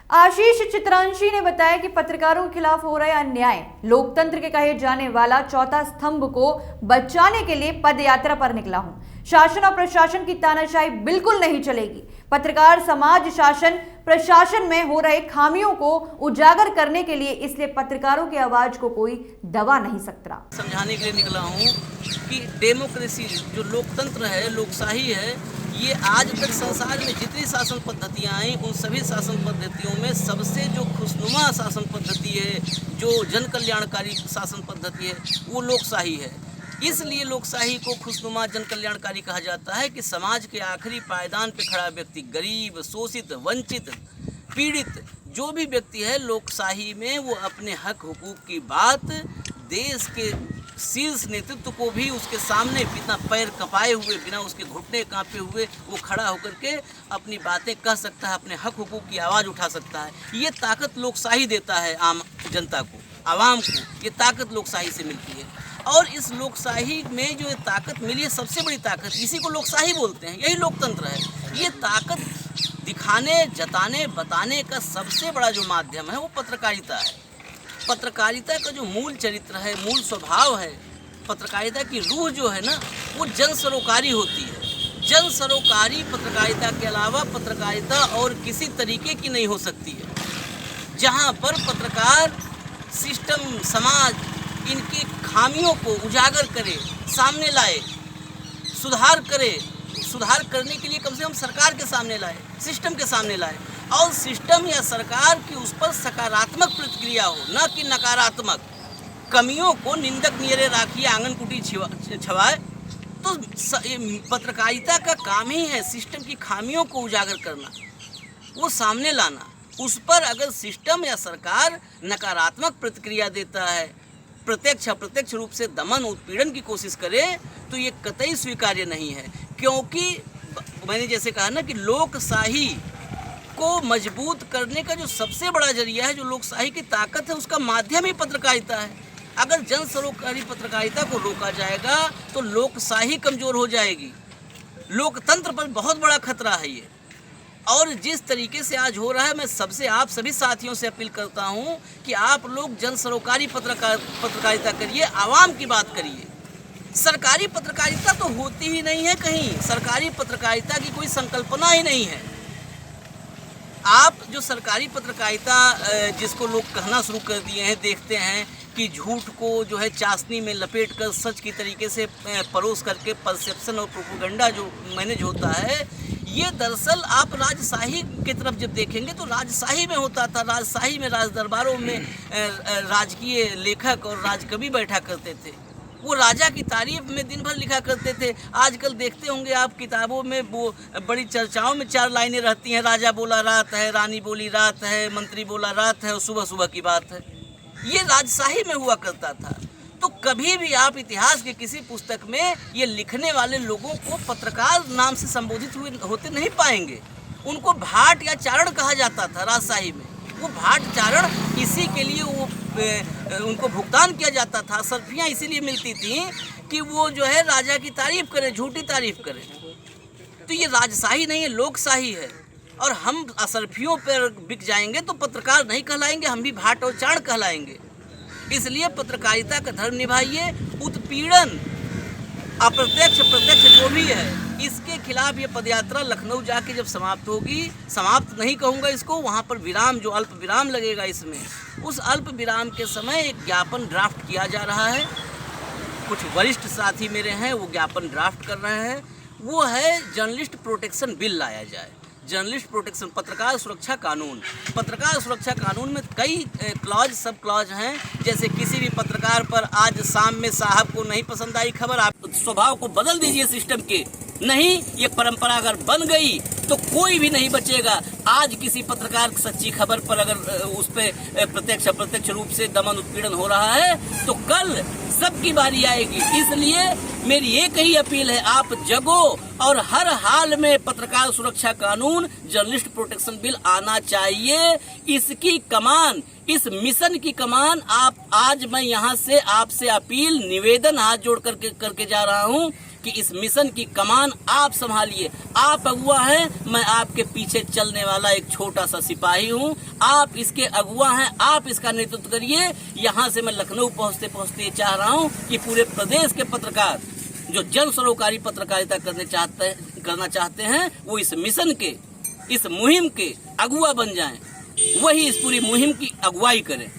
आशीष चित्रांशी ने बताया कि पत्रकारों के खिलाफ हो रहे अन्याय, लोकतंत्र के कहे जाने वाला चौथा स्तंभ को बचाने के लिए पदयात्रा पर निकला हूं। शासन और प्रशासन की तानाशाही बिल्कुल नहीं चलेगी। पत्रकार समाज शासन प्रशासन में हो रहे खामियों को उजागर करने के लिए, इसलिए पत्रकारों की आवाज को कोई दबा नहीं सकता। समझाने के लिए निकला हूं कि डेमोक्रेसी जो लोकतंत्र है, लोकशाही है, ये आज तक संसार में जितनी शासन पद्धतियाँ आई उन सभी शासन पद्धतियों में सबसे जो खुशनुमा शासन पद्धति है, जो जन कल्याणकारी शासन पद्धति है, वो लोकशाही है। इसलिए लोकशाही को खुशनुमा जन कल्याणकारी कहा जाता है कि समाज के आखिरी पायदान पे खड़ा व्यक्ति, गरीब, शोषित, वंचित, पीड़ित जो भी व्यक्ति है, लोकशाही में वो अपने हक हुकूक की बात देश के शीर्ष नेतृत्व को भी उसके सामने बिना पैर कपाए हुए, बिना उसके घुटने कांपे हुए वो खड़ा होकर के अपनी बातें कह सकता है, अपने हक हुकूक की आवाज़ उठा सकता है। ये ताकत लोकशाही देता है आम जनता को, आवाम को। ये ताकत लोकशाही से मिलती है और इस लोकशाही में जो ये ताकत मिली है, सबसे बड़ी ताकत, इसी को लोकशाही बोलते हैं, यही लोकतंत्र है। ये ताकत दिखाने, जताने, बताने का सबसे बड़ा जो माध्यम है वो पत्रकारिता है। पत्रकारिता का जो मूल चरित्र है, मूल स्वभाव है, पत्रकारिता की रूह जो है ना, वो जन सरोकारी होती है। जन सरोकारी पत्रकारिता के अलावा पत्रकारिता और किसी तरीके की नहीं हो सकती है। जहाँ पर पत्रकार सिस्टम, समाज, इनकी खामियों को उजागर करे, सामने लाए, सुधार करे, सुधार करने के लिए कम से कम सरकार के सामने लाए, सिस्टम के सामने लाए और सिस्टम या सरकार की उस पर सकारात्मक प्रतिक्रिया हो, न कि नकारात्मक। कमियों को निंदक नियरे राखिए, आंगन कुटी छवाए। तो पत्रकारिता का काम ही है सिस्टम की खामियों को उजागर करना, वो सामने लाना। उस पर अगर सिस्टम या सरकार नकारात्मक प्रतिक्रिया देता है, प्रत्यक्ष अप्रत्यक्ष रूप से दमन उत्पीड़न की कोशिश करे, तो ये कतई स्वीकार्य नहीं है। क्योंकि मैंने जैसे कहा ना कि लोकशाही को मजबूत करने का जो सबसे बड़ा जरिया है, जो लोकशाही की ताकत है, उसका माध्यम ही पत्रकारिता है। अगर जन सरोकारी पत्रकारिता को रोका जाएगा तो लोकशाही कमज़ोर हो जाएगी। लोकतंत्र पर बहुत बड़ा खतरा है ये। और जिस तरीके से आज हो रहा है, मैं आप सभी साथियों से अपील करता हूं कि आप लोग जन सरोकारी पत्रकारिता करिए, आवाम की बात करिए। सरकारी पत्रकारिता तो होती ही नहीं है कहीं, सरकारी पत्रकारिता की कोई संकल्पना ही नहीं है। आप जो सरकारी पत्रकारिता जिसको लोग कहना शुरू कर दिए हैं, देखते हैं कि झूठ को जो है चाशनी में लपेट कर सच की तरीके से परोस करके परसेप्शन और प्रोपेगेंडा जो मैनेज होता है, ये दरअसल आप राजशाही की तरफ जब देखेंगे तो राजशाही में होता था। राजशाही में, राज दरबारों में राजकीय लेखक और राजकवि बैठा करते थे, वो राजा की तारीफ में दिन भर लिखा करते थे। आजकल देखते होंगे आप किताबों में, वो बड़ी चर्चाओं में 4 लाइनें रहती हैं, राजा बोला रात है, रानी बोली रात है, मंत्री बोला रात है और सुबह सुबह की बात है। ये राजशाही में हुआ करता था। तो कभी भी आप इतिहास के किसी पुस्तक में ये लिखने वाले लोगों को पत्रकार नाम से संबोधित होते नहीं पाएंगे। उनको भाट या चारण कहा जाता था राजशाही में। वो भाट चारण इसी के लिए वो उनको भुगतान किया जाता था, सरफियाँ इसीलिए मिलती थी कि वो जो है राजा की तारीफ करें, झूठी तारीफ करें। तो ये राजशाही नहीं है, लोकशाही है। और हम असरफियों पर बिक जाएंगे तो पत्रकार नहीं कहलाएंगे, हम भी भाट और चाण कहलाएंगे। इसलिए पत्रकारिता का धर्म निभाइए। उत्पीड़न अप्रत्यक्ष प्रत्यक्ष जो भी है, इसके खिलाफ ये पदयात्रा लखनऊ जाके जब समाप्त होगी, समाप्त नहीं कहूँगा इसको, वहाँ पर विराम, जो अल्प विराम लगेगा इसमें, उस अल्प विराम के समय एक ज्ञापन ड्राफ्ट किया जा रहा है। कुछ वरिष्ठ साथी मेरे हैं, वो ज्ञापन ड्राफ्ट कर रहे हैं। वो है जर्नलिस्ट प्रोटेक्शन बिल लाया जाए। जर्नलिस्ट प्रोटेक्शन, पत्रकार सुरक्षा कानून। पत्रकार सुरक्षा कानून में कई क्लॉज, सब क्लॉज हैं। जैसे किसी भी पत्रकार पर आज शाम में साहब को नहीं पसंद आई खबर, आप स्वभाव को बदल दीजिए सिस्टम के। नहीं, ये परंपरा अगर बन गई तो कोई भी नहीं बचेगा। आज किसी पत्रकार की सच्ची खबर पर अगर उस पर प्रत्यक्ष अप्रत्यक्ष रूप से दमन उत्पीड़न हो रहा है तो कल सबकी बारी आएगी। इसलिए मेरी एक ही अपील है, आप जगो और हर हाल में पत्रकार सुरक्षा कानून, जर्नलिस्ट प्रोटेक्शन बिल आना चाहिए। इसकी कमान, इस मिशन की कमान आज मैं यहाँ से आपसे अपील, निवेदन हाथ जोड़ करके जा रहा हूँ कि इस मिशन की कमान आप संभालिए। आप अगुआ हैं, मैं आपके पीछे चलने वाला एक छोटा सा सिपाही हूं। आप इसके अगुआ हैं, आप इसका नेतृत्व करिए। यहां से मैं लखनऊ पहुंचते पहुंचते चाह रहा हूं कि पूरे प्रदेश के पत्रकार जो जन सरोकारी पत्रकारिता करना चाहते हैं वो इस मिशन के, इस मुहिम के अगुआ बन जाएं। वही इस पूरी मुहिम की अगुवाई करें।